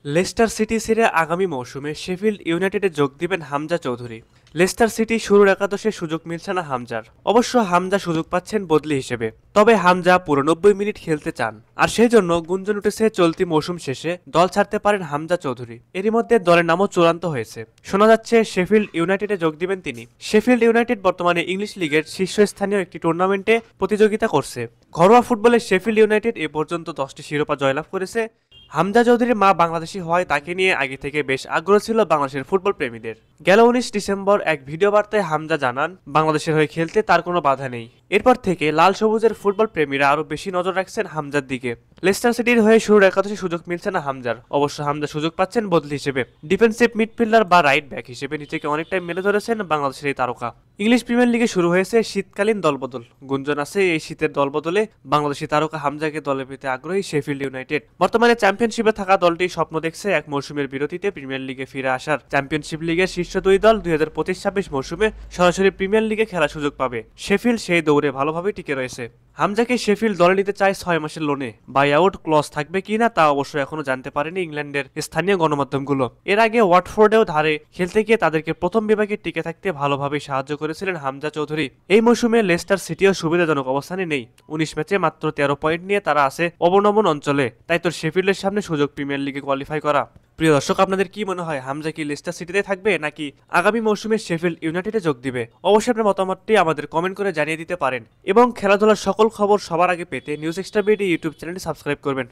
Leicester city ছেড়ে আগামী মৌসুমে শেফিল্ড ইউনাইটেডে যোগ দিবেন হামজা চৌধুরী। লেস্টার সিটি শুরুর একাদশে সুযোগ মিলছে না হামজার। অবশ্য হামজা সুযোগ পাচ্ছেন বদলি হিসেবে, তবে হামজা পুরো 90 মিনিট খেলতে চান, আর সেই জন্য গুঞ্জন উঠেছে চলতি মৌসুম শেষে দল ছাড়তে পারেন হামজা চৌধুরী। এরই মধ্যে দলের নামও চূড়ান্ত হয়েছে, শোনা যাচ্ছে শেফিল্ড ইউনাইটেডে যোগ দিবেন তিনি। শেফিল্ড ইউনাইটেড বর্তমানে ইংলিশ লিগের শীর্ষস্থানীয় একটি টুর্নামেন্টে প্রতিযোগিতা করছে। ঘরোয়া ফুটবলে শেফিল্ড ইউনাইটেড এ পর্যন্ত 10টি শিরোপা জয়লাভ করেছে। হামজা চৌধুরীর মা বাংলাদেশি হওয়ায় তাকে নিয়ে আগে থেকে বেশ আগ্রহ ছিল বাংলাদেশের ফুটবল প্রেমীদের। গেল 19 ডিসেম্বর এক ভিডিও বার্তায় হামজা জানান, বাংলাদেশের হয়ে খেলতে তার কোনো বাধা নেই। এরপর থেকে লাল সবুজের ফুটবল প্রেমীরা আরো বেশি নজর রাখছেন হামজার দিকে। লেস্টার সিটির হয়ে শুরুর একাদশে সুযোগ মিলছে না হামজার। অবশ্য হামজা সুযোগ পাচ্ছেন বদলি হিসেবে। ডিফেন্সিভ মিডফিল্ডার বা রাইট ব্যাক হিসেবে নিজেকে অনেকটাই মেলে ধরেছেন বাংলাদেশের এই তারকা। ইংলিশ প্রিমিয়ার লিগে শুরু হয়েছে শীতকালীন দলবদল। গুঞ্জন আছে এই শীতের দলবদলে বাংলাদেশি তারকা হামজাকে দলে পেতে আগ্রহী শেফিল্ড ইউনাইটেড। বর্তমানে চ্যাম্পিয়নশিপে থাকা দলটি স্বপ্ন দেখছে এক মৌসুমের বিরতিতে প্রিমিয়ার লিগে ফিরে আসার। চ্যাম্পিয়নশিপ লিগের শীর্ষ দুই দল 2025-26 মৌসুমে সরাসরি প্রিমিয়ার লিগে খেলার সুযোগ পাবে। শেফিল্ড সেই দৌড়ে ভালোভাবেই টিকে রয়েছে। হামজাকে শেফিল্ড দলে নিতে চায় 6 মাসের লোনে। বাই আউট ক্লজ থাকবে কিনা তা অবশ্য এখনো জানতে পারেনি ইংল্যান্ডের স্থানীয় গণমাধ্যমগুলো। এর আগে ওয়াটফোর্ডেও ধারে খেলতে গিয়ে তাদেরকে প্রথম বিভাগে টিকে থাকতে ভালোভাবেই সাহায্য করেছিলেন হামজা চৌধুরী। এই মৌসুমে লেস্টার সিটিও সুবিধাজনক অবস্থানে নেই। 19 ম্যাচে মাত্র 13 পয়েন্ট নিয়ে তারা আছে অবনমন অঞ্চলে। তাই তো শেফিল্ডের সামনে সুযোগ প্রিমিয়ার লিগে কোয়ালিফাই করা। প্রিয় দর্শক, আপনাদের কি মনে হয়, হামজা কি লেস্টার সিটিতে থাকবে নাকি আগামী মৌসুমে শেফিল্ড ইউনাইটেডে যোগ দিবে? অবশ্যই আপনার মতামতটি আমাদের কমেন্ট করে জানিয়ে দিতে পারেন এবং খেলাধুলার সকল খবর সবার আগে পেতে নিউজ এক্সট্রা বিডি ইউটিউব চ্যানেলটি সাবস্ক্রাইব করবেন।